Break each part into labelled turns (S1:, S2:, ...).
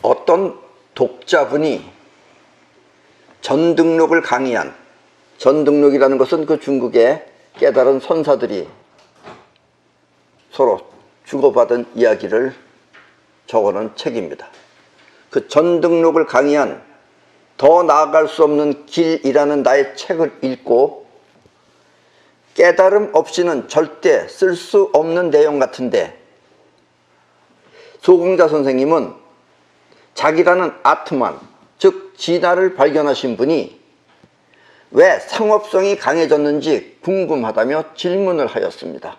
S1: 어떤 독자분이 전등록을 강의한, 전등록이라는 것은 그 중국의 깨달은 선사들이 서로 주고받은 이야기를 적어놓은 책입니다. 그 전등록을 강의한 더 나아갈 수 없는 길이라는 나의 책을 읽고 깨달음 없이는 절대 쓸 수 없는 내용 같은데, 소공자 선생님은 자기라는 아트만, 즉 진화를 발견하신 분이 왜 상업성이 강해졌는지 궁금하다며 질문을 하였습니다.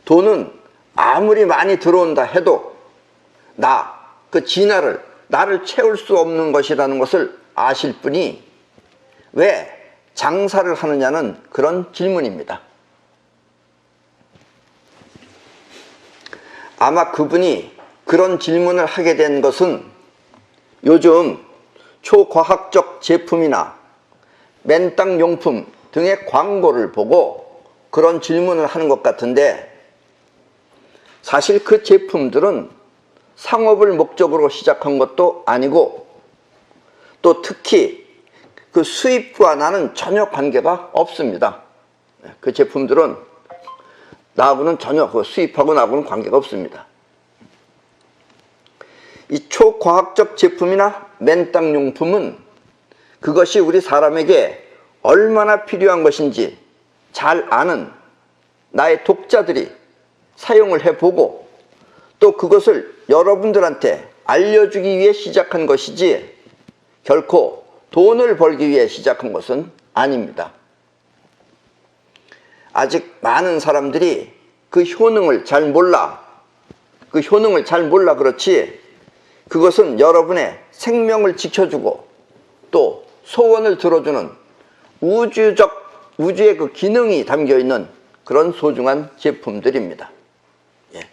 S1: 돈은 아무리 많이 들어온다 해도 그 진화를, 나를 채울 수 없는 것이라는 것을 아실 분이 왜 장사를 하느냐는 그런 질문입니다. 아마 그분이 그런 질문을 하게 된 것은 요즘 초과학적 제품이나 맨땅 용품 등의 광고를 보고 그런 질문을 하는 것 같은데, 사실 그 제품들은 상업을 목적으로 시작한 것도 아니고, 또 특히 그 수입과 나는 전혀 관계가 없습니다. 그 제품들은 나하고는 전혀, 그 수입하고 나하고는 관계가 없습니다. 이 초과학적 제품이나 맨땅 용품은 그것이 우리 사람에게 얼마나 필요한 것인지 잘 아는 나의 독자들이 사용을 해보고 또 그것을 여러분들한테 알려주기 위해 시작한 것이지 결코 돈을 벌기 위해 시작한 것은 아닙니다. 아직 많은 사람들이 그 효능을 잘 몰라 그렇지, 그것은 여러분의 생명을 지켜주고 또 소원을 들어주는 우주의 그 기능이 담겨있는 그런 소중한 제품들입니다. 예.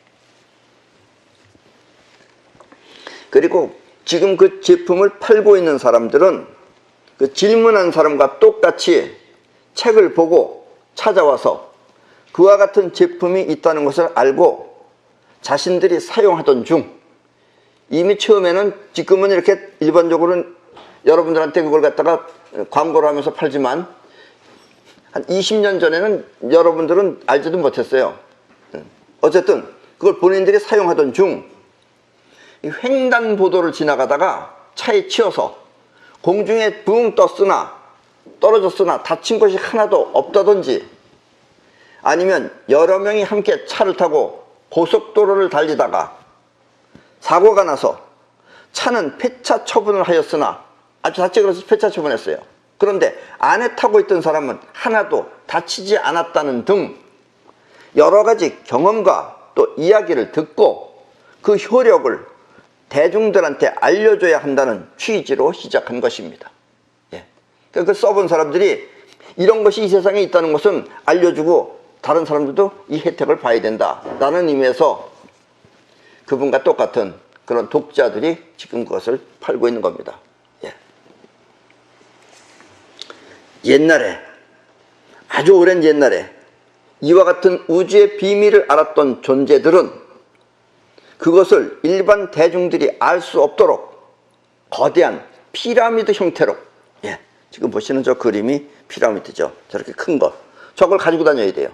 S1: 그리고 지금 그 제품을 팔고 있는 사람들은 그 질문한 사람과 똑같이 책을 보고 찾아와서 그와 같은 제품이 있다는 것을 알고 자신들이 사용하던 중, 이미 처음에는, 지금은 이렇게 일반적으로는 여러분들한테 그걸 갖다가 광고를 하면서 팔지만 한 20년 전에는 여러분들은 알지도 못했어요. 어쨌든 그걸 본인들이 사용하던 중 횡단보도를 지나가다가 차에 치여서 공중에 붕 떴으나 떨어졌으나 다친 것이 하나도 없다든지, 아니면 여러 명이 함께 차를 타고 고속도로를 달리다가 사고가 나서 차는 폐차 처분을 하였으나, 아주 다치게 해서 폐차 처분했어요. 그런데 안에 타고 있던 사람은 하나도 다치지 않았다는 등 여러 가지 경험과 또 이야기를 듣고 그 효력을 대중들한테 알려줘야 한다는 취지로 시작한 것입니다. 예. 그 써본 사람들이 이런 것이 이 세상에 있다는 것은 알려주고 다른 사람들도 이 혜택을 봐야 된다라는 의미에서 그분과 똑같은 그런 독자들이 지금 그것을 팔고 있는 겁니다. 예. 옛날에, 아주 오랜 옛날에 이와 같은 우주의 비밀을 알았던 존재들은 그것을 일반 대중들이 알 수 없도록 거대한 피라미드 형태로, 예, 지금 보시는 저 그림이 피라미드죠. 저렇게 큰 것, 저걸 가지고 다녀야 돼요.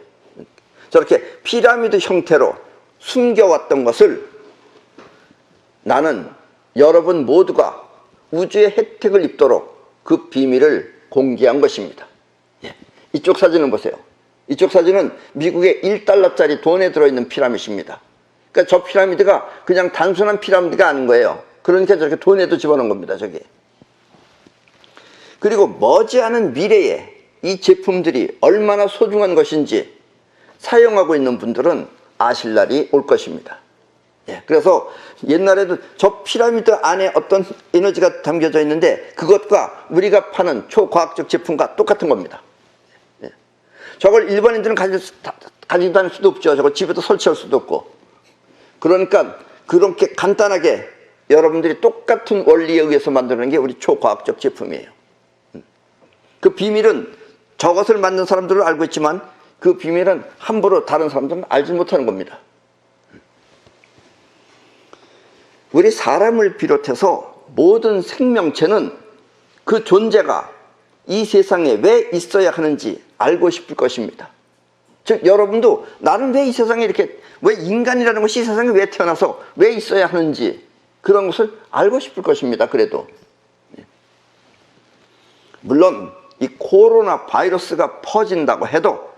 S1: 저렇게 피라미드 형태로 숨겨왔던 것을 나는 여러분 모두가 우주의 혜택을 입도록 그 비밀을 공개한 것입니다. 예. 이쪽 사진을 보세요. 이쪽 사진은 미국의 1달러짜리 돈에 들어있는 피라미드입니다. 그러니까 저 피라미드가 그냥 단순한 피라미드가 아닌 거예요. 그러니까 저렇게 돈에도 집어넣은 겁니다, 저게. 그리고 머지않은 미래에 이 제품들이 얼마나 소중한 것인지 사용하고 있는 분들은 아실 날이 올 것입니다. 예, 그래서 옛날에도 저 피라미드 안에 어떤 에너지가 담겨져 있는데 그것과 우리가 파는 초과학적 제품과 똑같은 겁니다. 예. 저걸 일반인들은 가지고 다닐 수도 없죠. 저걸 집에도 설치할 수도 없고. 그러니까 그렇게 간단하게 여러분들이 똑같은 원리에 의해서 만드는 게 우리 초과학적 제품이에요. 그 비밀은 저것을 만든 사람들은 알고 있지만 그 비밀은 함부로 다른 사람들은 알지 못하는 겁니다. 우리 사람을 비롯해서 모든 생명체는 그 존재가 이 세상에 왜 있어야 하는지 알고 싶을 것입니다. 즉 여러분도 나는 왜 이 세상에 이렇게, 왜 인간이라는 것이 이 세상에 왜 태어나서 왜 있어야 하는지 그런 것을 알고 싶을 것입니다. 그래도 물론 이 코로나 바이러스가 퍼진다고 해도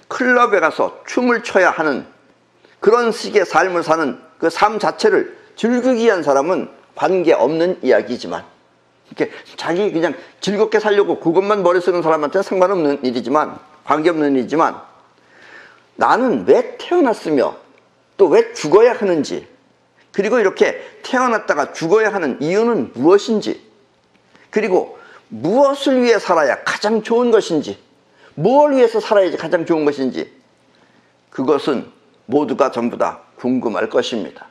S1: 클럽에 가서 춤을 춰야 하는 그런 식의 삶을 사는 그 삶 자체를 즐기기 위한 사람은 관계없는 이야기지만, 이렇게 자기 그냥 즐겁게 살려고 그것만 머리 쓰는 사람한테는 상관없는 일이지만, 관계없는 일이지만, 나는 왜 태어났으며 또 왜 죽어야 하는지, 그리고 이렇게 태어났다가 죽어야 하는 이유는 무엇인지, 그리고 무엇을 위해 살아야 가장 좋은 것인지, 뭘 위해서 살아야지 가장 좋은 것인지, 그것은 모두가 전부 다 궁금할 것입니다.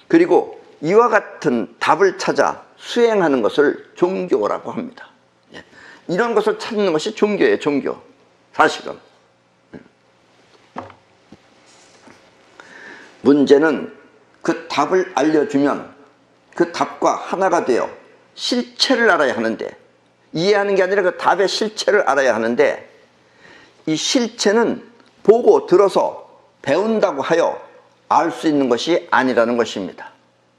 S1: 그리고 이와 같은 답을 찾아 수행하는 것을 종교라고 합니다. 이런 것을 찾는 것이 종교예요. 종교. 사실은 문제는 그 답을 알려주면 그 답과 하나가 되어 실체를 알아야 하는데, 이해하는 게 아니라 그 답의 실체를 알아야 하는데, 이 실체는 보고 들어서 배운다고 하여 알 수 있는 것이 아니라는 것입니다.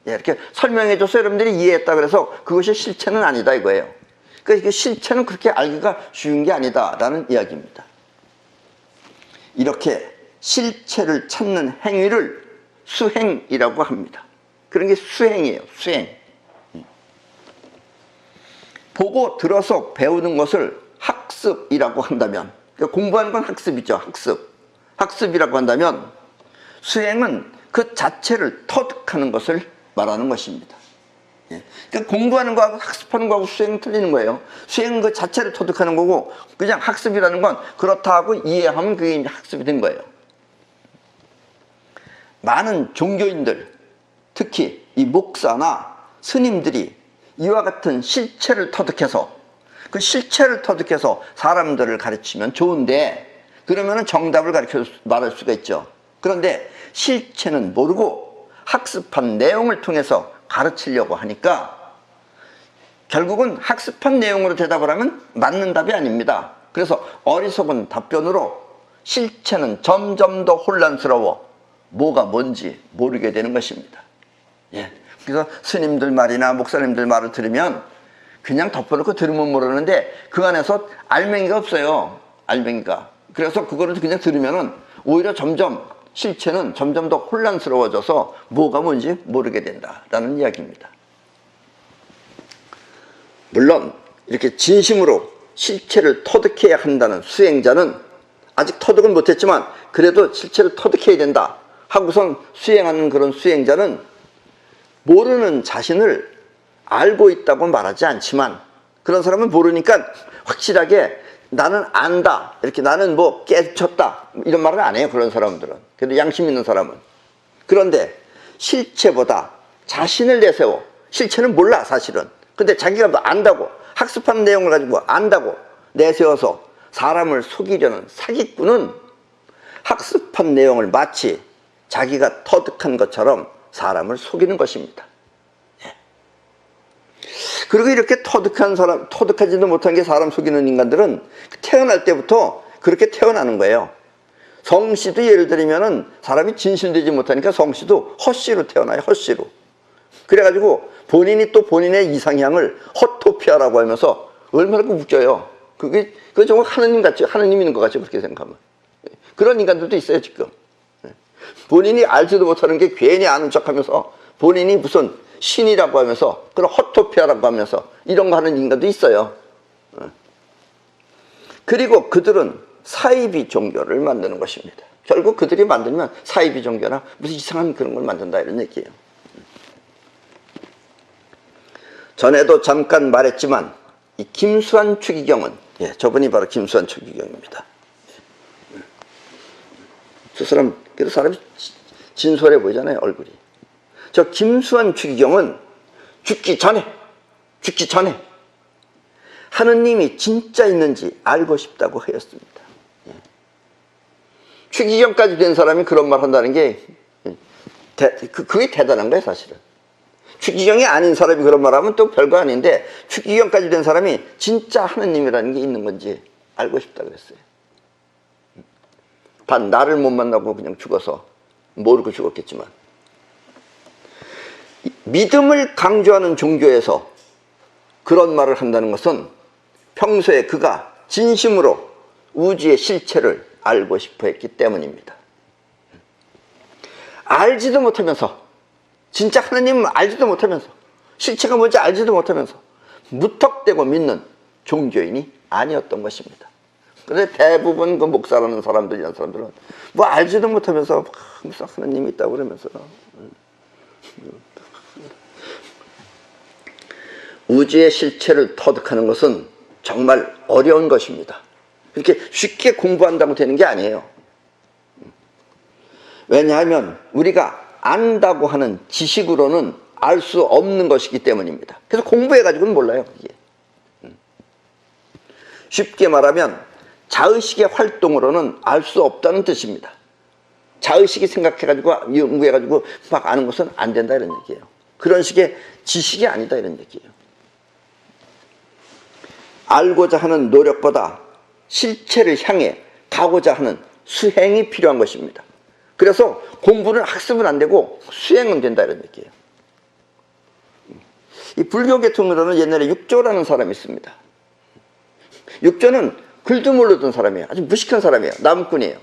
S1: 이렇게 설명해줘서 여러분들이 이해했다 그래서 그것이 실체는 아니다 이거예요. 그러니까 실체는 그렇게 알기가 쉬운 게 아니다라는 이야기입니다. 이렇게 실체를 찾는 행위를 수행이라고 합니다. 그런 게 수행이에요. 수행. 보고 들어서 배우는 것을 학습이라고 한다면, 그러니까 공부하는 건 학습이죠. 학습이라고 한다면, 수행은 그 자체를 터득하는 것을 말하는 것입니다. 그러니까 공부하는 거하고 학습하는 거하고 수행은 틀리는 거예요. 수행은 그 자체를 터득하는 거고, 그냥 학습이라는 건 그렇다 하고 이해하면 그게 이제 학습이 된 거예요. 많은 종교인들, 특히 이 목사나 스님들이 이와 같은 실체를 터득해서, 그 실체를 터득해서 사람들을 가르치면 좋은데, 그러면 정답을 가르쳐 말할 수가 있죠. 그런데 실체는 모르고 학습한 내용을 통해서 가르치려고 하니까 결국은 학습한 내용으로 대답을 하면 맞는 답이 아닙니다. 그래서 어리석은 답변으로 실체는 점점 더 혼란스러워 뭐가 뭔지 모르게 되는 것입니다. 그래서 스님들 말이나 목사님들 말을 들으면 그냥 덮어놓고 들으면 모르는데 그 안에서 알맹이가 없어요. 알맹이가. 그래서 그거를 그냥 들으면은 오히려 실체는 점점 더 혼란스러워져서 뭐가 뭔지 모르게 된다라는 이야기입니다. 물론 이렇게 진심으로 실체를 터득해야 한다는 수행자는, 아직 터득은 못했지만 그래도 실체를 터득해야 된다 하고선 수행하는 그런 수행자는 모르는 자신을 알고 있다고 말하지 않지만, 그런 사람은 모르니까 확실하게 나는 안다, 이렇게 나는 뭐 깨쳤다 이런 말을 안 해요. 그런 사람들은. 그래도 양심 있는 사람은. 그런데 실체보다 자신을 내세워, 실체는 몰라 사실은. 근데 자기가 뭐 안다고, 학습한 내용을 가지고 안다고 내세워서 사람을 속이려는 사기꾼은 학습한 내용을 마치 자기가 터득한 것처럼 사람을 속이는 것입니다. 그리고 이렇게 터득하지도 못한 게 사람 속이는 인간들은 태어날 때부터 그렇게 태어나는 거예요. 성씨도 예를 들면은 사람이 진실되지 못하니까 성씨도 헛씨로 태어나요. 헛씨로. 그래가지고 본인이 또 본인의 이상향을 헛토피아라고 하면서 얼마나 웃겨요. 그게 정말 하느님 있는 것 같이 그렇게 생각하면. 그런 인간들도 있어요, 지금. 본인이 알지도 못하는 게 괜히 아는 척 하면서 본인이 무슨 신이라고 하면서, 그런 헛토피아라고 하면서 이런 거 하는 인간도 있어요. 그리고 그들은 사이비 종교를 만드는 것입니다. 결국 그들이 만들면 사이비 종교나 무슨 이상한 그런 걸 만든다 이런 얘기예요. 전에도 잠깐 말했지만 이 김수환 추기경은, 저분이 바로 김수환 추기경입니다. 저 사람, 그래도 사람이 진솔해 보이잖아요, 얼굴이. 저 김수환 추기경은 죽기 전에 하느님이 진짜 있는지 알고 싶다고 하였습니다. 추기경까지 된 사람이 그런 말 한다는 게 그게 대단한 거예요, 사실은. 추기경이 아닌 사람이 그런 말 하면 또 별거 아닌데, 추기경까지 된 사람이 진짜 하느님이라는 게 있는 건지 알고 싶다 그랬어요. 단 나를 못 만나고 그냥 죽어서 모르고 죽었겠지만, 믿음을 강조하는 종교에서 그런 말을 한다는 것은 평소에 그가 진심으로 우주의 실체를 알고 싶어 했기 때문입니다. 알지도 못하면서, 진짜 하나님을 알지도 못하면서, 실체가 뭔지 알지도 못하면서 무턱대고 믿는 종교인이 아니었던 것입니다. 그런데 대부분 그 목사라는 사람들, 이런 사람들은 뭐 알지도 못하면서 무슨 하나님이 있다고 그러면서, 우주의 실체를 터득하는 것은 정말 어려운 것입니다. 이렇게 쉽게 공부한다고 되는 게 아니에요. 왜냐하면 우리가 안다고 하는 지식으로는 알 수 없는 것이기 때문입니다. 그래서 공부해가지고는 몰라요, 그게. 쉽게 말하면 자의식의 활동으로는 알 수 없다는 뜻입니다. 자의식이 생각해가지고 연구해가지고 막 아는 것은 안 된다, 이런 얘기예요. 그런 식의 지식이 아니다, 이런 얘기예요. 알고자 하는 노력보다 실체를 향해 가고자 하는 수행이 필요한 것입니다. 그래서 공부는, 학습은 안 되고 수행은 된다, 이런 얘기예요. 이 불교 계통으로는 옛날에 육조라는 사람이 있습니다. 육조는 글도 모르던 사람이에요. 아주 무식한 사람이에요. 나무꾼이에요.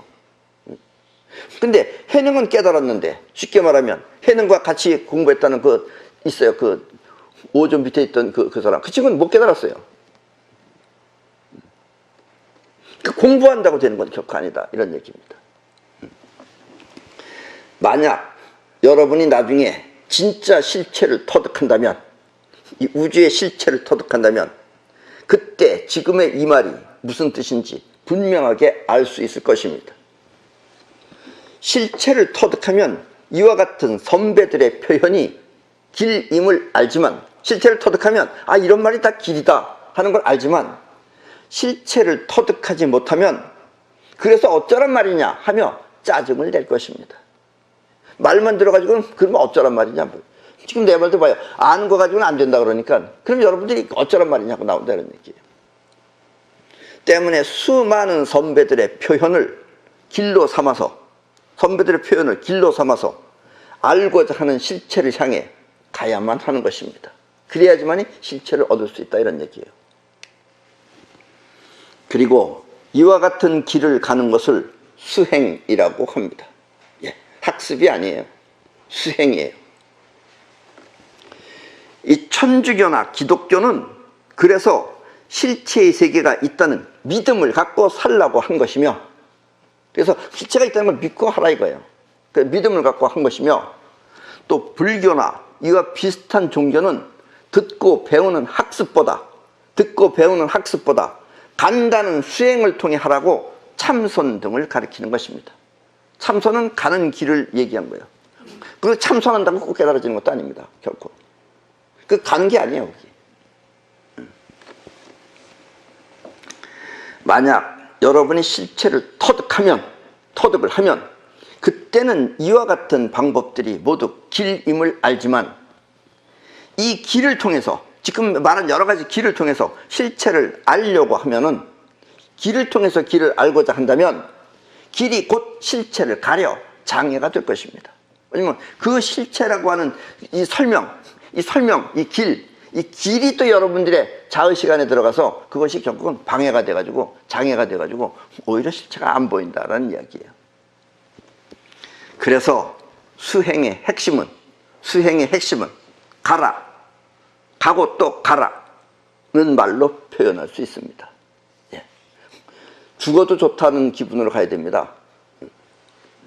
S1: 근데 해능은 깨달았는데, 쉽게 말하면 해능과 같이 공부했다는 그 있어요. 그 오존 밑에 있던 그 사람. 그 친구는 못 깨달았어요. 공부한다고 되는 건 결코 아니다, 이런 얘기입니다. 만약 여러분이 나중에 진짜 실체를 터득한다면, 이 우주의 실체를 터득한다면, 그때 지금의 이 말이 무슨 뜻인지 분명하게 알 수 있을 것입니다. 실체를 터득하면 이와 같은 선배들의 표현이 길임을 알지만, 실체를 터득하면 아, 이런 말이 다 길이다 하는 걸 알지만, 실체를 터득하지 못하면 그래서 어쩌란 말이냐 하며 짜증을 낼 것입니다. 말만 들어가지고는 그러면 어쩌란 말이냐. 지금 내 말도 봐요. 아는 거 가지고는 안 된다 그러니까, 그럼 여러분들이 어쩌란 말이냐고 나온다는 얘기예요. 때문에 수많은 선배들의 표현을 길로 삼아서, 선배들의 표현을 길로 삼아서 알고자 하는 실체를 향해 가야만 하는 것입니다. 그래야지만이 실체를 얻을 수 있다, 이런 얘기예요. 그리고 이와 같은 길을 가는 것을 수행이라고 합니다. 학습이 아니에요. 수행이에요. 이 천주교나 기독교는 그래서 실체의 세계가 있다는 믿음을 갖고 살라고 한 것이며, 그래서 실체가 있다는 걸 믿고 하라 이거예요. 그 믿음을 갖고 한 것이며, 또 불교나 이와 비슷한 종교는 듣고 배우는 학습보다 간다는 수행을 통해 하라고 참선 등을 가리키는 것입니다. 참선은 가는 길을 얘기한 거예요. 그리고 참선한다고 꼭 깨달아지는 것도 아닙니다, 결코. 그 가는 게 아니에요, 그게. 만약 여러분이 실체를 터득을 하면 그때는 이와 같은 방법들이 모두 길임을 알지만, 이 길을 통해서, 지금 말한 여러 가지 길을 통해서 실체를 알려고 하면은, 길을 통해서 길을 알고자 한다면 길이 곧 실체를 가려 장애가 될 것입니다. 왜냐면 그 실체라고 하는 이 길이 또 여러분들의 자의식 안에 들어가서 그것이 결국은 방해가 돼가지고, 장애가 돼가지고 오히려 실체가 안 보인다라는 이야기예요. 그래서 수행의 핵심은 가고 또 가라는 말로 표현할 수 있습니다. 죽어도 좋다는 기분으로 가야 됩니다.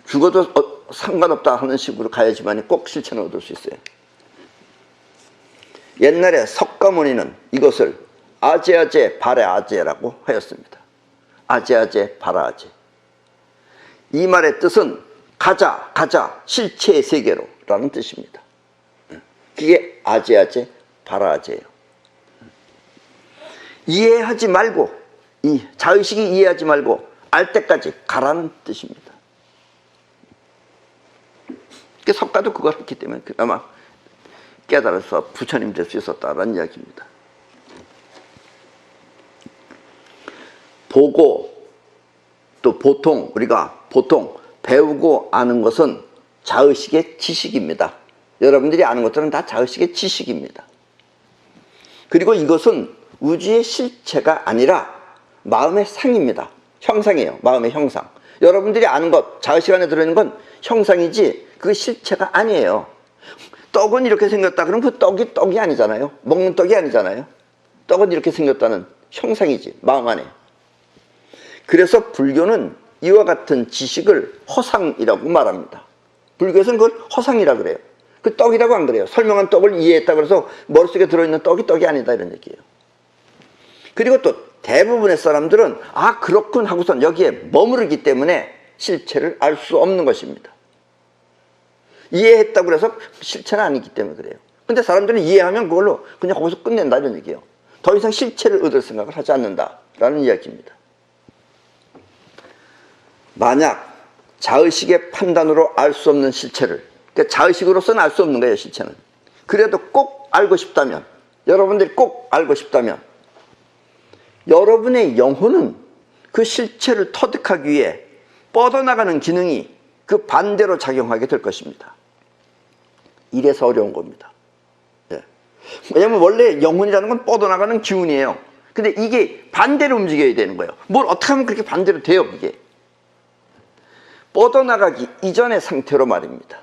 S1: 죽어도 상관없다 하는 식으로 가야지만 꼭 실체는 얻을 수 있어요. 옛날에 석가모니는 이것을 아제아제 바라아제라고 하였습니다. 아제아제 바라아제. 이 말의 뜻은 가자 실체의 세계로 라는 뜻입니다. 그게 아제아제 바라아제예요. 이해하지 말고, 이 자의식이 이해하지 말고 알 때까지 가라는 뜻입니다. 석가도 그걸 했기 때문에 그나마 깨달아서 부처님 될 수 있었다라는 이야기입니다. 보고 또 우리가 보통 배우고 아는 것은 자의식의 지식입니다. 여러분들이 아는 것들은 다 자의식의 지식입니다. 그리고 이것은 우주의 실체가 아니라 마음의 상입니다. 형상이에요. 마음의 형상. 여러분들이 아는 것, 자의식 안에 들어있는 건 형상이지 그 실체가 아니에요. 떡은 이렇게 생겼다 그러면 그 떡이 아니잖아요. 먹는 떡이 아니잖아요. 떡은 이렇게 생겼다는 형상이지, 마음 안에. 그래서 불교는 이와 같은 지식을 허상이라고 말합니다. 불교에서는 그걸 허상이라 그래요. 그 떡이라고 안 그래요. 설명한 떡을 이해했다 그래서 머릿속에 들어있는 떡이 아니다 이런 얘기예요. 그리고 또 대부분의 사람들은 아 그렇군 하고선 여기에 머무르기 때문에 실체를 알 수 없는 것입니다. 이해했다고 해서 실체는 아니기 때문에 그래요. 근데 사람들은 이해하면 그걸로 그냥 거기서 끝낸다 이런 얘기예요. 더 이상 실체를 얻을 생각을 하지 않는다라는 이야기입니다. 만약 자의식의 판단으로 알 수 없는 실체를, 그러니까 자의식으로서는 알 수 없는 거예요, 실체는. 그래도 꼭 알고 싶다면, 여러분들이 꼭 알고 싶다면 여러분의 영혼은 그 실체를 터득하기 위해 뻗어나가는 기능이 그 반대로 작용하게 될 것입니다. 이래서 어려운 겁니다. 예. 왜냐하면 원래 영혼이라는 건 뻗어나가는 기운이에요. 근데 이게 반대로 움직여야 되는 거예요. 뭘 어떻게 하면 그렇게 반대로 돼요, 이게. 뻗어나가기 이전의 상태로 말입니다.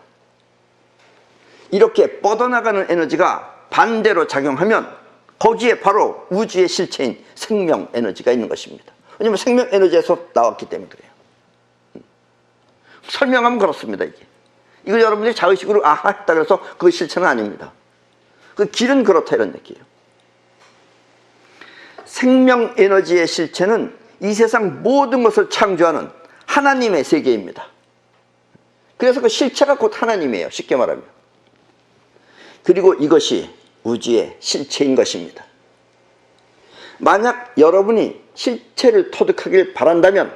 S1: 이렇게 뻗어나가는 에너지가 반대로 작용하면 거기에 바로 우주의 실체인 생명 에너지가 있는 것입니다. 왜냐하면 생명 에너지에서 나왔기 때문에 그래요. 설명하면 그렇습니다. 이거 여러분들이 자의식으로 아하 했다 그래서 그 실체는 아닙니다. 그 길은 그렇다 이런 얘기예요. 생명 에너지의 실체는 이 세상 모든 것을 창조하는 하나님의 세계입니다. 그래서 그 실체가 곧 하나님이에요. 쉽게 말하면. 그리고 이것이 우주의 실체인 것입니다. 만약 여러분이 실체를 터득하길 바란다면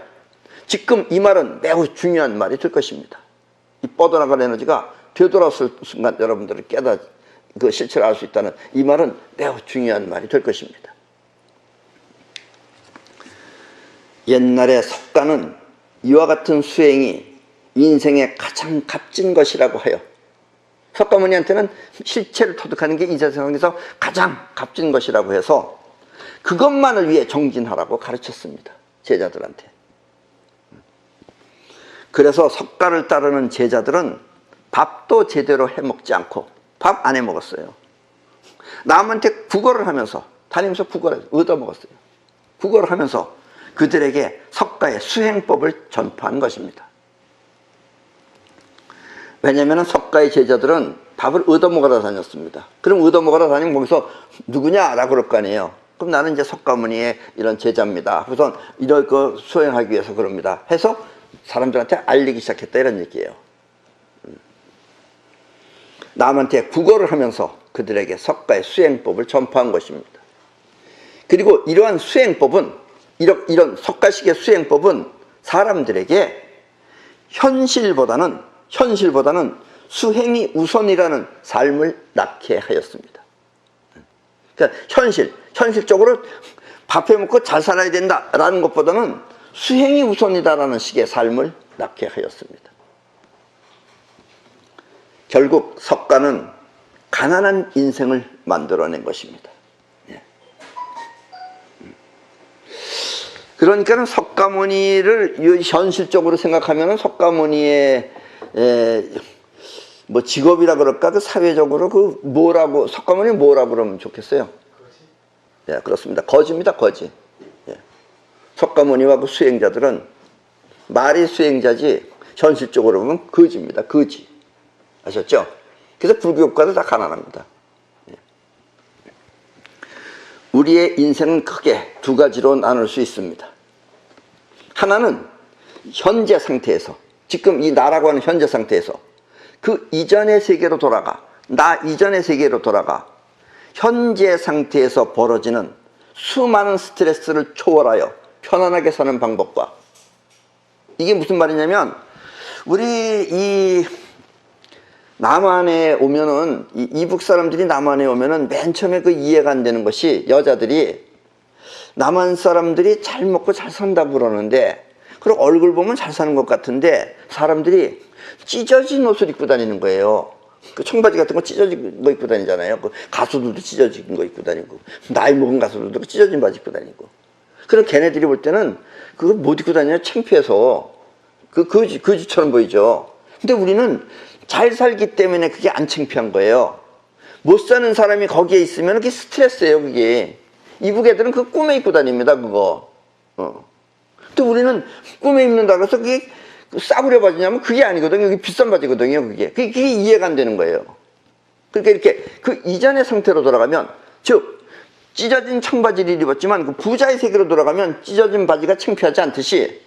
S1: 지금 이 말은 매우 중요한 말이 될 것입니다. 이 뻗어나가는 에너지가 되돌아왔을 순간 여러분들을 그 실체를 알 수 있다는 이 말은 매우 중요한 말이 될 것입니다. 옛날에 석가는 이와 같은 수행이 인생의 가장 값진 것이라고 하여 석가모니한테는 실체를 터득하는 게 이 세상에서 가장 값진 것이라고 해서 그것만을 위해 정진하라고 가르쳤습니다. 제자들한테. 그래서 석가를 따르는 제자들은 밥도 제대로 해먹지 않고 밥 안 해먹었어요. 남한테 구걸을 하면서 다니면서 구걸을 얻어먹었어요. 구걸을 하면서 그들에게 석가의 수행법을 전파한 것입니다. 왜냐하면 석가의 제자들은 밥을 얻어먹으러 다녔습니다. 그럼 얻어먹으러 다니면 거기서 누구냐라고 그럴 거 아니에요. 그럼 나는 이제 석가모니의 이런 제자입니다. 우선 이런 거 수행하기 위해서 그럽니다. 해서 사람들한테 알리기 시작했다 이런 얘기예요. 남한테 구걸을 하면서 그들에게 석가의 수행법을 전파한 것입니다. 그리고 이러한 수행법은 이런 석가식의 수행법은 사람들에게 현실보다는 수행이 우선이라는 삶을 낳게 하였습니다. 그러니까 현실적으로 밥 해먹고 잘 살아야 된다라는 것보다는 수행이 우선이다라는 식의 삶을 낳게 하였습니다. 결국 석가는 가난한 인생을 만들어낸 것입니다. 그러니까 석가모니를 현실적으로 생각하면 석가모니의 뭐 직업이라 그럴까, 그 사회적으로 그 뭐라고, 석가모니 뭐라고 그러면 좋겠어요? 거지? 예, 그렇습니다. 거지입니다, 거지. 예. 석가모니와 그 수행자들은 말이 수행자지 현실적으로 보면 거지입니다, 거지. 아셨죠? 그래서 불교과도 다 가난합니다. 예. 우리의 인생은 크게 두 가지로 나눌 수 있습니다. 하나는 현재 상태에서, 지금 이 나라고 하는 현재 상태에서 그 이전의 세계로 돌아가, 나 이전의 세계로 돌아가 현재 상태에서 벌어지는 수많은 스트레스를 초월하여 편안하게 사는 방법과, 이게 무슨 말이냐면 우리 이 남한에 오면은 이북 사람들이 남한에 오면은 맨 처음에 그 이해가 안 되는 것이 여자들이 남한 사람들이 잘 먹고 잘 산다고 그러는데 그리고 얼굴 보면 잘 사는 것 같은데 사람들이 찢어진 옷을 입고 다니는 거예요. 그 청바지 같은 거 찢어진 거 입고 다니잖아요. 그 가수들도 찢어진 거 입고 다니고 나이 먹은 가수들도 찢어진 바지 입고 다니고. 그럼 걔네들이 볼 때는 그거 못 입고 다니냐 창피해서 거지처럼 보이죠. 근데 우리는 잘 살기 때문에 그게 안 창피한 거예요. 못 사는 사람이 거기에 있으면 그게 스트레스예요. 그게 이북 애들은 그 꿈에 입고 다닙니다. 그거. 또 우리는 꿈에 입는다고 해서 그게 싸구려 바지냐면 그게 아니거든요. 그게 비싼 바지거든요. 그게 이해가 안 되는 거예요. 그러니까 이렇게 그 이전의 상태로 돌아가면, 즉 찢어진 청바지를 입었지만 그 부자의 세계로 돌아가면 찢어진 바지가 창피하지 않듯이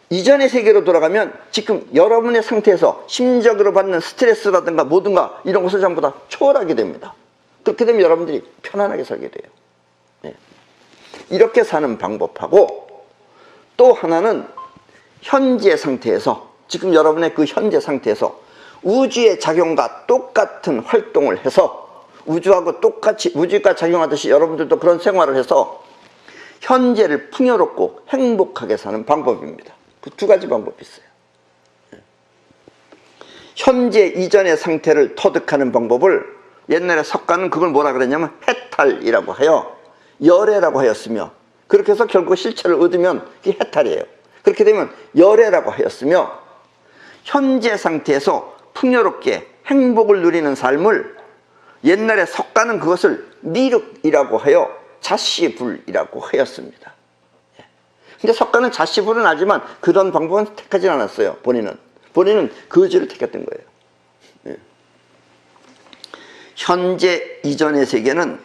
S1: 이전의 세계로 돌아가면 지금 여러분의 상태에서 심적으로 받는 스트레스라든가 뭐든가 이런 것을 전부 다 초월하게 됩니다. 그렇게 되면 여러분들이 편안하게 살게 돼요. 네. 이렇게 사는 방법하고 또 하나는 현재 상태에서, 지금 여러분의 그 현재 상태에서 우주의 작용과 똑같은 활동을 해서 우주하고 똑같이 우주가 작용하듯이 여러분들도 그런 생활을 해서 현재를 풍요롭고 행복하게 사는 방법입니다. 그 두 가지 방법이 있어요. 현재 이전의 상태를 터득하는 방법을 옛날에 석가는 그걸 뭐라 그랬냐면 해탈이라고 하여 열애라고 하였으며, 그렇게 해서 결국 실체를 얻으면 그게 해탈이에요. 그렇게 되면 열애라고 하였으며, 현재 상태에서 풍요롭게 행복을 누리는 삶을 옛날에 석가는 그것을 미륵이라고 하여 자시불이라고 하였습니다. 근데 석가는 자시불은 하지만 그런 방법은 택하지 않았어요. 본인은 거지를 택했던 거예요. 예. 현재 이전의 세계는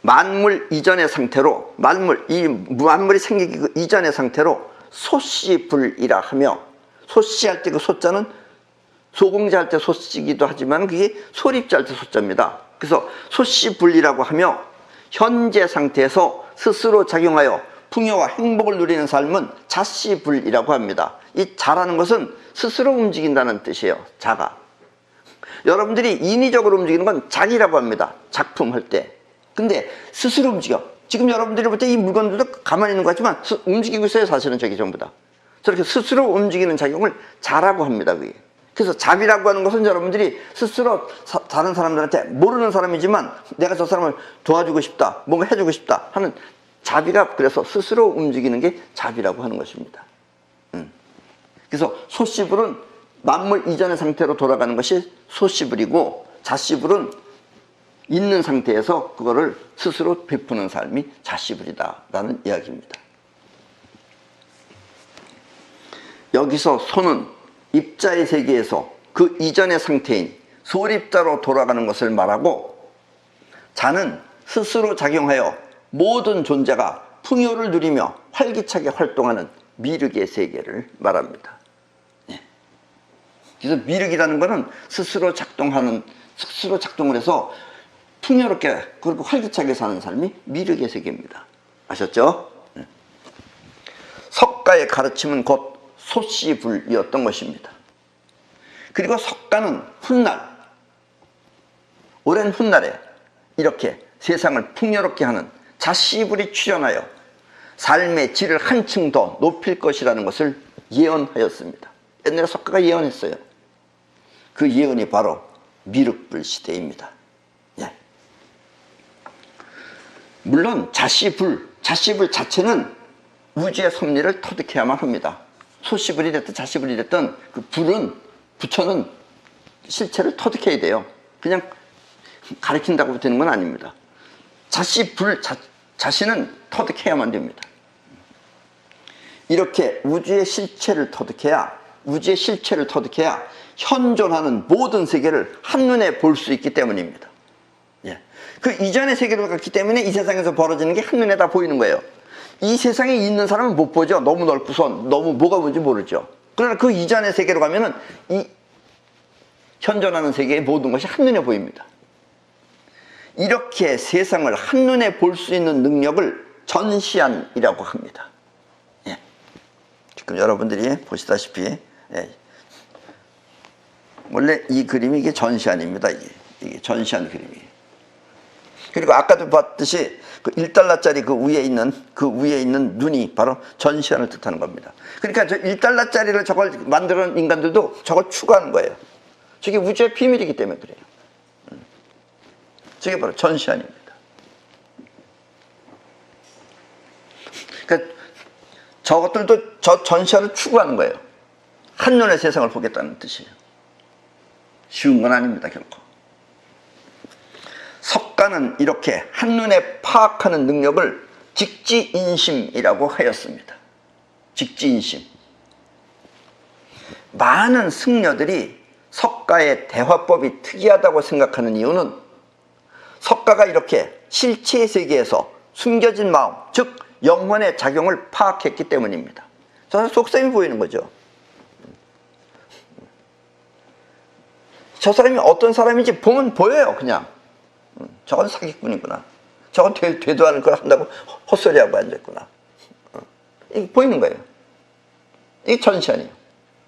S1: 만물 이전의 상태로, 만물이 생기기 그 이전의 상태로 소시불이라 하며, 소시할 때 그 소자는 소공자 할 때 소시기도 하지만 그게 소립자 할 때 소자입니다. 그래서 소시불이라고 하며 현재 상태에서 스스로 작용하여 풍요와 행복을 누리는 삶은 자시불이라고 합니다. 이 자라는 것은 스스로 움직인다는 뜻이에요. 자가. 여러분들이 인위적으로 움직이는 건 자기라고 합니다. 작품 할 때. 근데 스스로 움직여. 지금 여러분들이 볼 때 이 물건들도 가만히 있는 것 같지만 움직이고 있어요. 사실은 저기 전부 다. 저렇게 스스로 움직이는 작용을 자라고 합니다. 그게. 그래서 자비라고 하는 것은 여러분들이 스스로 다른 사람들한테, 모르는 사람이지만 내가 저 사람을 도와주고 싶다, 뭔가 해주고 싶다 하는 자비가, 그래서 스스로 움직이는 게 자비라고 하는 것입니다. 그래서 소시불은 만물 이전의 상태로 돌아가는 것이 소시불이고, 자시불은 있는 상태에서 그거를 스스로 베푸는 삶이 자시불이다라는 이야기입니다. 여기서 소는 입자의 세계에서 그 이전의 상태인 소립자로 돌아가는 것을 말하고, 자는 스스로 작용하여 모든 존재가 풍요를 누리며 활기차게 활동하는 미륵의 세계를 말합니다. 그래서 미륵이라는 것은 스스로 작동을 해서 풍요롭게 그리고 활기차게 사는 삶이 미륵의 세계입니다. 아셨죠? 석가의 가르침은 곧 소시불이었던 것입니다. 그리고 석가는 훗날, 오랜 훗날에 이렇게 세상을 풍요롭게 하는 자시불이 출현하여 삶의 질을 한층 더 높일 것이라는 것을 예언하였습니다. 옛날에 석가가 예언했어요. 그 예언이 바로 미륵불 시대입니다. 예. 물론 자시불 자체는 우주의 섭리를 터득해야만 합니다. 소시불이 됐든 자시불이 됐든 그 부처는 실체를 터득해야 돼요. 그냥 가르친다고 되는 건 아닙니다. 자신은 터득해야만 됩니다. 이렇게 우주의 실체를 터득해야 현존하는 모든 세계를 한눈에 볼 수 있기 때문입니다. 예. 그 이전의 세계로 갔기 때문에 이 세상에서 벌어지는 게 한눈에 다 보이는 거예요. 이 세상에 있는 사람은 못 보죠. 너무 넓고서 너무 뭐가 뭔지 모르죠. 그러나 그 이전의 세계로 가면은 이 현존하는 세계의 모든 것이 한눈에 보입니다. 이렇게 세상을 한눈에 볼 수 있는 능력을 전시안이라고 합니다. 예. 지금 여러분들이 보시다시피 원래 이 그림이 이게 전시안입니다. 이게 전시안 그림이에요. 그리고 아까도 봤듯이 그 1달러짜리 그 위에 있는 눈이 바로 전시안을 뜻하는 겁니다. 그러니까 저 1달러짜리를 저걸 만드는 인간들도 저걸 추구하는 거예요. 저게 우주의 비밀이기 때문에 그래요. 저게 바로 전시안입니다. 그러니까 저것들도 저 전시안을 추구하는 거예요. 한눈에 세상을 보겠다는 뜻이에요. 쉬운 건 아닙니다, 결코. 석가는 이렇게 한눈에 파악하는 능력을 직지인심이라고 하였습니다. 직지인심. 많은 승려들이 석가의 대화법이 특이하다고 생각하는 이유는 석가가 이렇게 실체의 세계에서 숨겨진 마음, 즉 영혼의 작용을 파악했기 때문입니다. 저는 속셈이 보이는 거죠. 저 사람이 어떤 사람인지 보면 보여요, 그냥. 저건 사기꾼이구나. 저건 되도 않을 걸 한다고 헛소리하고 앉아있구나. 이게 보이는 거예요. 이게 전시안이에요.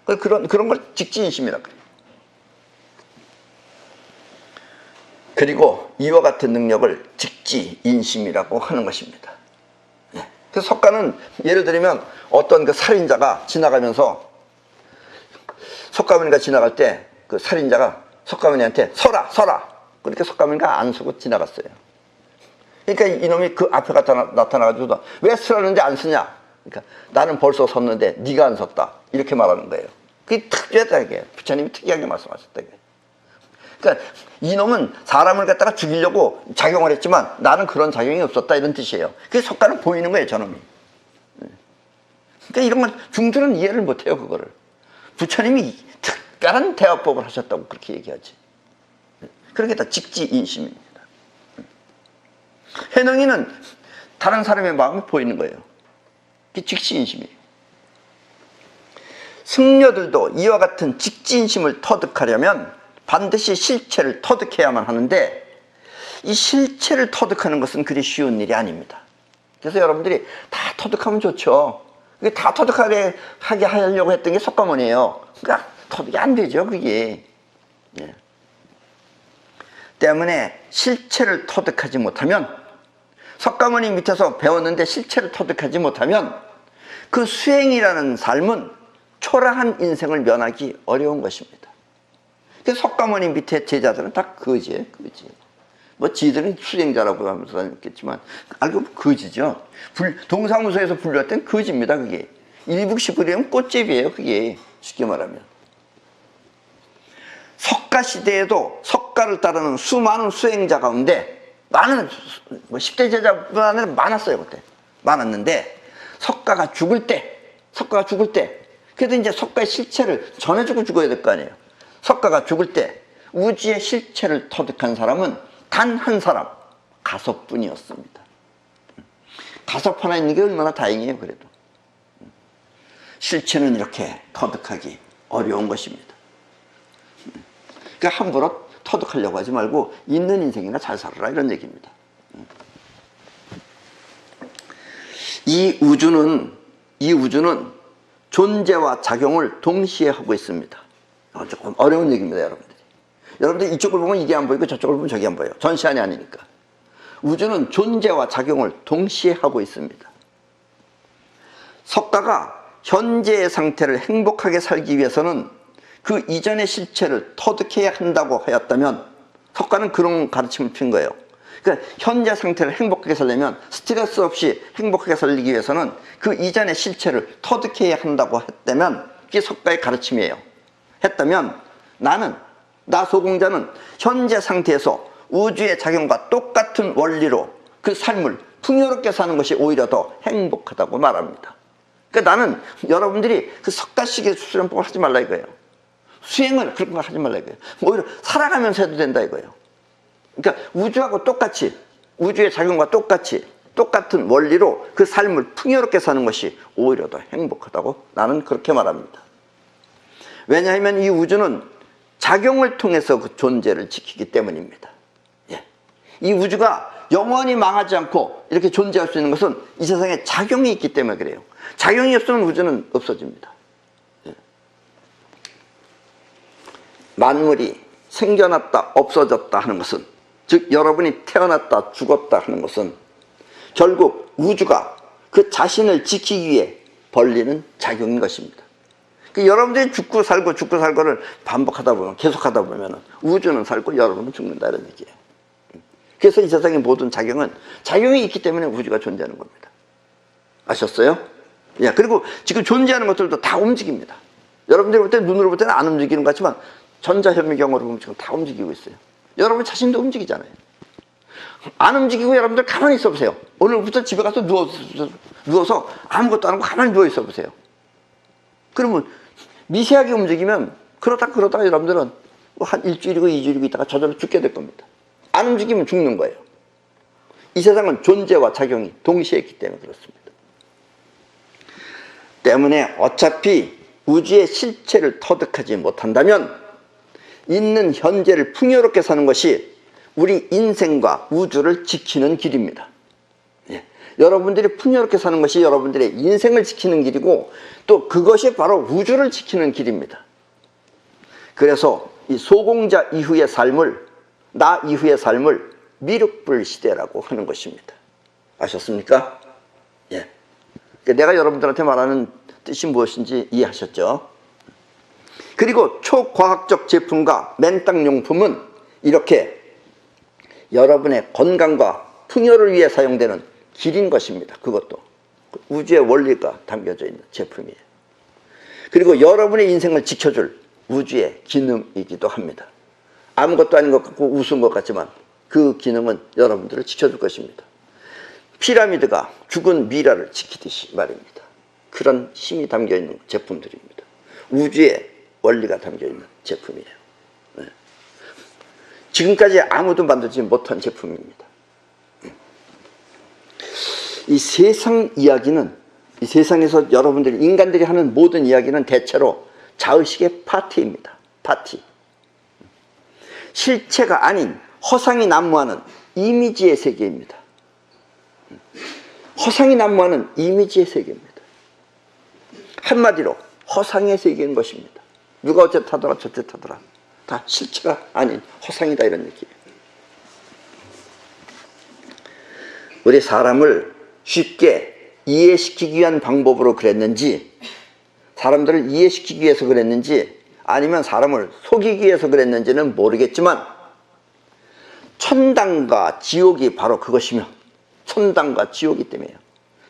S1: 그런 걸 직지인심이라고 그래요. 그리고 이와 같은 능력을 직지인심이라고 하는 것입니다. 그래서 석가는 예를 들면 어떤 그 살인자가 지나가면서 석가모니가 지나갈 때 그 살인자가 석가모니한테 서라! 그렇게 석가모니가 안 서고 지나갔어요. 그러니까 이놈이 그 앞에 나타나가지고 왜 서라는데 안 서냐? 그러니까 나는 벌써 섰는데 네가 안 섰다. 이렇게 말하는 거예요. 그게 특별하다 이게. 부처님이 특이하게 말씀하셨다 이게. 그러니까 이놈은 사람을 갖다가 죽이려고 작용을 했지만 나는 그런 작용이 없었다 이런 뜻이에요. 그게 석가는 보이는 거예요, 저놈이. 그러니까 이런 건 중들은 이해를 못해요, 그거를. 부처님이 특별한 대화법을 하셨다고 그렇게 얘기하지. 그렇게 다 직지인심입니다. 해능이는 다른 사람의 마음이 보이는 거예요. 그게 직지인심이에요. 승려들도 이와 같은 직지인심을 터득하려면 반드시 실체를 터득해야만 하는데 이 실체를 터득하는 것은 그리 쉬운 일이 아닙니다. 그래서 여러분들이 다 터득하면 좋죠. 그게 다 터득하게 하려고 했던 게 석가모니예요. 그러니까 터득이 안 되죠, 그게. 예. 때문에 실체를 터득하지 못하면 석가모니 밑에서 배웠는데 실체를 터득하지 못하면 그 수행이라는 삶은 초라한 인생을 면하기 어려운 것입니다. 그래서 석가모니 밑에 제자들은 다 거지예요, 거지. 뭐 지들은 수행자라고 하면서 다녔겠지만 알고 보면 거지죠. 동사무소에서 불릴 땐 거지입니다, 그게. 일북시불이면 꽃집이에요, 그게. 쉽게 말하면. 석가 시대에도 석가를 따르는 수많은 수행자 가운데 많은 10대 제자뿐 아니라 많았어요, 그때. 많았는데 석가가 죽을 때 그래도 이제 석가의 실체를 전해주고 죽어야 될 거 아니에요. 석가가 죽을 때 우주의 실체를 터득한 사람은 단 한 사람, 가섭뿐이었습니다. 가섭 하나 있는 게 얼마나 다행이에요, 그래도. 실체는 이렇게 터득하기 어려운 것입니다. 그러니까 함부로 터득하려고 하지 말고 있는 인생이나 잘 살아라 이런 얘기입니다. 이 우주는 존재와 작용을 동시에 하고 있습니다. 조금 어려운 얘기입니다, 여러분들이. 여러분들 이쪽을 보면 이게 안 보이고 저쪽을 보면 저게 안 보여요. 전시안이 아니니까. 우주는 존재와 작용을 동시에 하고 있습니다. 석가가 현재의 상태를 행복하게 살기 위해서는 그 이전의 실체를 터득해야 한다고 하였다면 석가는 그런 가르침을 핀 거예요. 그러니까 현재 상태를 행복하게 살려면 스트레스 없이 행복하게 살기 위해서는 그 이전의 실체를 터득해야 한다고 했다면 그게 석가의 가르침이에요. 했다면 나 소공자는 현재 상태에서 우주의 작용과 똑같은 원리로 그 삶을 풍요롭게 사는 것이 오히려 더 행복하다고 말합니다. 그러니까 나는 여러분들이 그 석가식의 수련법을 하지 말라 이거예요. 수행을 그런 거 하지 말라 이거예요. 오히려 살아가면서 해도 된다 이거예요. 그러니까 우주하고 똑같이, 우주의 작용과 똑같은 원리로 그 삶을 풍요롭게 사는 것이 오히려 더 행복하다고 나는 그렇게 말합니다. 왜냐하면 이 우주는 작용을 통해서 그 존재를 지키기 때문입니다. 예. 이 우주가 영원히 망하지 않고 이렇게 존재할 수 있는 것은 이 세상에 작용이 있기 때문에 그래요. 작용이 없으면 우주는 없어집니다. 예. 만물이 생겨났다 없어졌다 하는 것은, 즉 여러분이 태어났다 죽었다 하는 것은 결국 우주가 그 자신을 지키기 위해 벌리는 작용인 것입니다. 여러분들이 죽고 살고를 반복하다 보면, 계속하다 보면 우주는 살고 여러분은 죽는다 이런 얘기예요. 그래서 이 세상의 모든 작용이 있기 때문에 우주가 존재하는 겁니다. 아셨어요? 예, 그리고 지금 존재하는 것들도 다 움직입니다. 여러분들이 볼 때 눈으로 볼 때는 안 움직이는 것 같지만 전자현미경으로 보면 지금 다 움직이고 있어요. 여러분 자신도 움직이잖아요. 안 움직이고 여러분들 가만히 있어 보세요. 오늘부터 집에 가서 누워서 아무것도 안 하고 가만히 누워 있어 보세요. 그러면 미세하게 움직이면 그러다가 여러분들은 한 일주일이고 2주일이고 있다가 저절로 죽게 될 겁니다. 안 움직이면 죽는 거예요. 이 세상은 존재와 작용이 동시에 있기 때문에 그렇습니다. 때문에 어차피 우주의 실체를 터득하지 못한다면 있는 현재를 풍요롭게 사는 것이 우리 인생과 우주를 지키는 길입니다. 예. 여러분들이 풍요롭게 사는 것이 여러분들의 인생을 지키는 길이고 또 그것이 바로 우주를 지키는 길입니다. 그래서 이 소공자 이후의 삶을, 나 이후의 삶을 미륵불 시대라고 하는 것입니다. 아셨습니까? 예. 내가 여러분들한테 말하는 뜻이 무엇인지 이해하셨죠? 그리고 초과학적 제품과 맨땅용품은 이렇게 여러분의 건강과 풍요를 위해 사용되는 길인 것입니다. 그것도 우주의 원리가 담겨져 있는 제품이에요. 그리고 여러분의 인생을 지켜줄 우주의 기능이기도 합니다. 아무것도 아닌 것 같고 우스운 것 같지만 그 기능은 여러분들을 지켜줄 것입니다. 피라미드가 죽은 미라를 지키듯이 말입니다. 그런 힘이 담겨있는 제품들입니다. 우주의 원리가 담겨있는 제품이에요. 네. 지금까지 아무도 만들지 못한 제품입니다. 이 세상 이야기는, 이 세상에서 여러분들이, 인간들이 하는 모든 이야기는 대체로 자의식의 파티입니다. 파티. 실체가 아닌 허상이 난무하는 이미지의 세계입니다. 허상이 난무하는 이미지의 세계입니다. 한마디로 허상의 세계인 것입니다. 누가 어쨌다더라 저쨌다더라 다 실체가 아닌 허상이다 이런 얘기예요. 우리 사람을 쉽게 이해시키기 위한 방법으로 그랬는지, 사람들을 이해시키기 위해서 그랬는지, 아니면 사람을 속이기 위해서 그랬는지는 모르겠지만 천당과 지옥이 바로 그것이며, 천당과 지옥이 때문에요.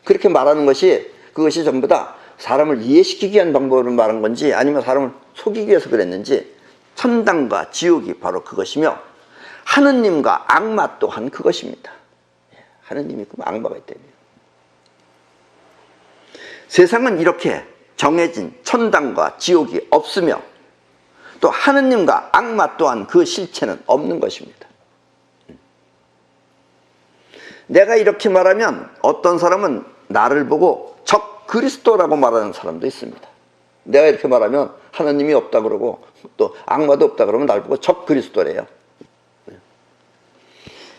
S1: 그렇게 말하는 것이, 그것이 전부 다 사람을 이해시키기 위한 방법으로 말한 건지 아니면 사람을 속이기 위해서 그랬는지, 천당과 지옥이 바로 그것이며 하느님과 악마 또한 그것입니다. 하느님이 있고 악마가 있다며. 세상은 이렇게 정해진 천당과 지옥이 없으며 또 하느님과 악마 또한 그 실체는 없는 것입니다. 내가 이렇게 말하면 어떤 사람은 나를 보고 적 그리스도라고 말하는 사람도 있습니다. 내가 이렇게 말하면 하나님이 없다 그러고 또 악마도 없다 그러면 나를 보고 적 그리스도래요.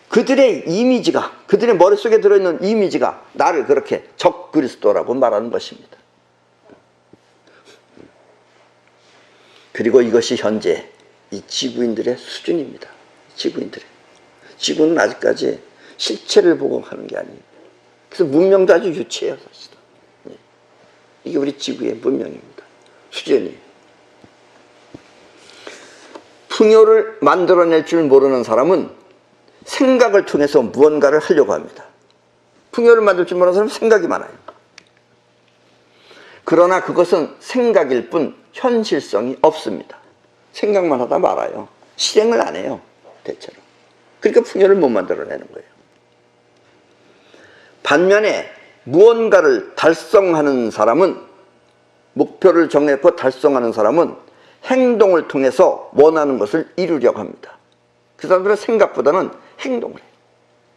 S1: 그들의 이미지가, 그들의 머릿속에 들어있는 이미지가 나를 그렇게 적 그리스도라고 말하는 것입니다. 그리고 이것이 현재 이 지구인들의 수준입니다. 지구는 아직까지 실체를 보고 하는 게 아닙니다. 그래서 문명도 아주 유치해요, 사실은. 이게 우리 지구의 문명입니다. 수준이에요. 풍요를 만들어낼 줄 모르는 사람은 생각을 통해서 무언가를 하려고 합니다. 풍요를 만들 줄 모르는 사람은 생각이 많아요. 그러나 그것은 생각일 뿐 현실성이 없습니다. 생각만 하다 말아요. 실행을 안 해요, 대체로. 그러니까 풍요를 못 만들어내는 거예요. 반면에 무언가를 달성하는 사람은, 목표를 정해서 달성하는 사람은 행동을 통해서 원하는 것을 이루려고 합니다. 그 사람들은 생각보다는 행동을 해요.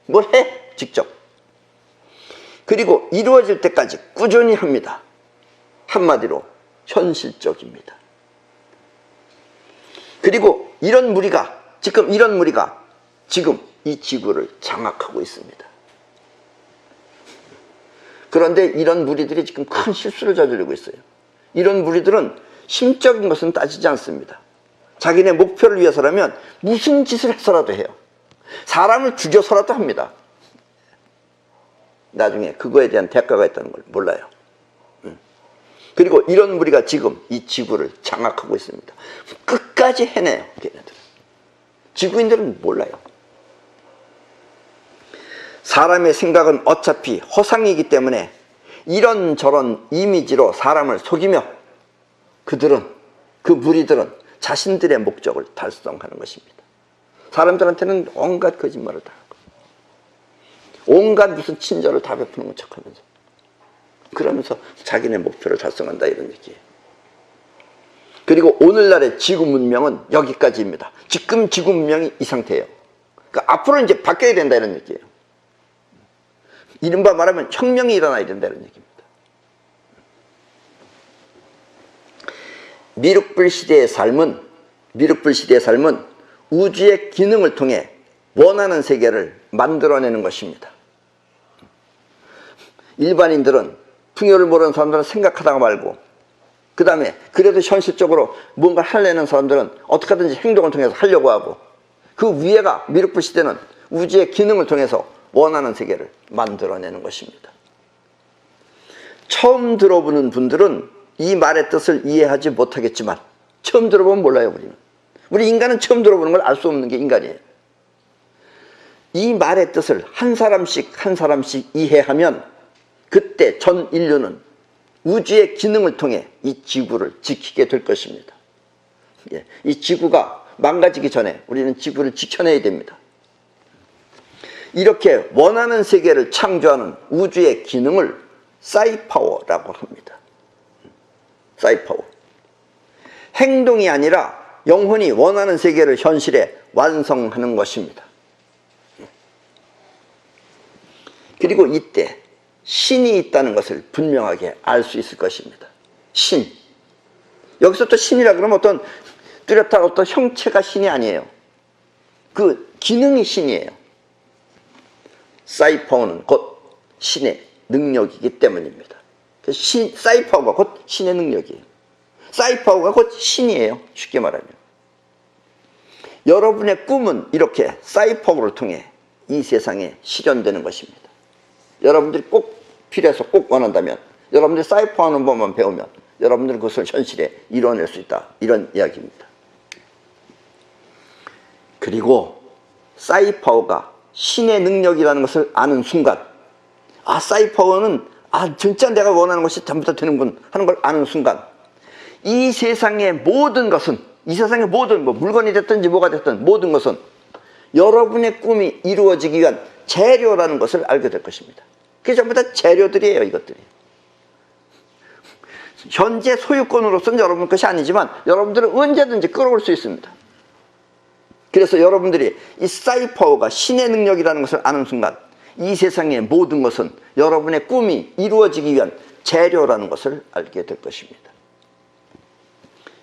S1: 뭘 해? 직접. 그리고 이루어질 때까지 꾸준히 합니다. 한마디로 현실적입니다. 그리고 이런 무리가 지금 이 지구를 장악하고 있습니다. 그런데 이런 무리들이 지금 큰 실수를 저지르고 있어요. 이런 무리들은 심적인 것은 따지지 않습니다. 자기네 목표를 위해서라면 무슨 짓을 해서라도 해요. 사람을 죽여서라도 합니다. 나중에 그거에 대한 대가가 있다는 걸 몰라요. 그리고 이런 무리가 지금 이 지구를 장악하고 있습니다. 끝까지 해내요. 걔네들은. 지구인들은 몰라요. 사람의 생각은 어차피 허상이기 때문에 이런저런 이미지로 사람을 속이며 그들은, 그 무리들은 자신들의 목적을 달성하는 것입니다. 사람들한테는 온갖 거짓말을 다 하고 온갖 무슨 친절을 다 베푸는 척하면서 그러면서 자기네 목표를 달성한다 이런 얘기예요. 그리고 오늘날의 지구 문명은 여기까지입니다. 지금 지구 문명이 이 상태예요. 그러니까 앞으로 이제 바뀌어야 된다 이런 얘기예요. 이른바 말하면 혁명이 일어나야 된다 이런 얘기입니다. 미륵불 시대의 삶은 우주의 기능을 통해 원하는 세계를 만들어내는 것입니다. 일반인들은, 풍요를 모르는 사람들은 생각하다가 말고, 그 다음에 그래도 현실적으로 뭔가 하려는 사람들은 어떻게 하든지 행동을 통해서 하려고 하고, 그 위에가 미륵불 시대는 우주의 기능을 통해서 원하는 세계를 만들어내는 것입니다. 처음 들어보는 분들은 이 말의 뜻을 이해하지 못하겠지만 처음 들어보면 몰라요. 우리 인간은 처음 들어보는 걸 알 수 없는 게 인간이에요. 이 말의 뜻을 한 사람씩 이해하면 그때 전 인류는 우주의 기능을 통해 이 지구를 지키게 될 것입니다. 이 지구가 망가지기 전에 우리는 지구를 지켜내야 됩니다. 이렇게 원하는 세계를 창조하는 우주의 기능을 사이파워라고 합니다. 사이파워. 행동이 아니라 영혼이 원하는 세계를 현실에 완성하는 것입니다. 그리고 이때 신이 있다는 것을 분명하게 알 수 있을 것입니다. 신. 여기서 또 신이라 그러면 어떤 뚜렷한 어떤 형체가 신이 아니에요. 그 기능이 신이에요. 사이파워는 곧 신의 능력이기 때문입니다. 사이파워가 곧 신의 능력이에요. 사이파워가 곧 신이에요. 쉽게 말하면. 여러분의 꿈은 이렇게 사이파워를 통해 이 세상에 실현되는 것입니다. 여러분들이 꼭 필요해서 꼭 원한다면, 여러분들이 사이파워 하는 법만 배우면 여러분들은 그것을 현실에 이뤄낼 수 있다. 이런 이야기입니다. 그리고 사이파워가 신의 능력이라는 것을 아는 순간, 사이파워는 진짜 내가 원하는 것이 전부 다 되는군 하는 걸 아는 순간, 이 세상의 모든 것은, 이 세상의 모든 물건이 됐든지 뭐가 됐든 모든 것은 여러분의 꿈이 이루어지기 위한 재료라는 것을 알게 될 것입니다. 그게 전부 다 재료들이에요. 이것들이 현재 소유권으로서는 여러분 것이 아니지만 여러분들은 언제든지 끌어올 수 있습니다. 그래서 여러분들이 이 사이파워가 신의 능력이라는 것을 아는 순간, 이 세상의 모든 것은 여러분의 꿈이 이루어지기 위한 재료라는 것을 알게 될 것입니다.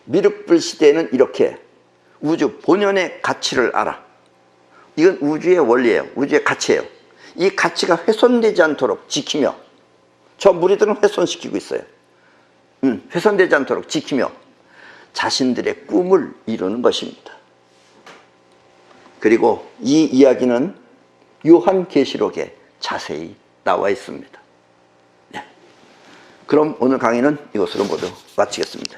S1: 미륵불 시대에는 이렇게 우주 본연의 가치를 알아. 이건 우주의 원리예요. 우주의 가치예요. 이 가치가 훼손되지 않도록 지키며, 저 무리들은 훼손시키고 있어요. 훼손되지 않도록 지키며 자신들의 꿈을 이루는 것입니다. 그리고 이 이야기는 요한계시록에 자세히 나와 있습니다. 그럼 오늘 강의는 이것으로 모두 마치겠습니다.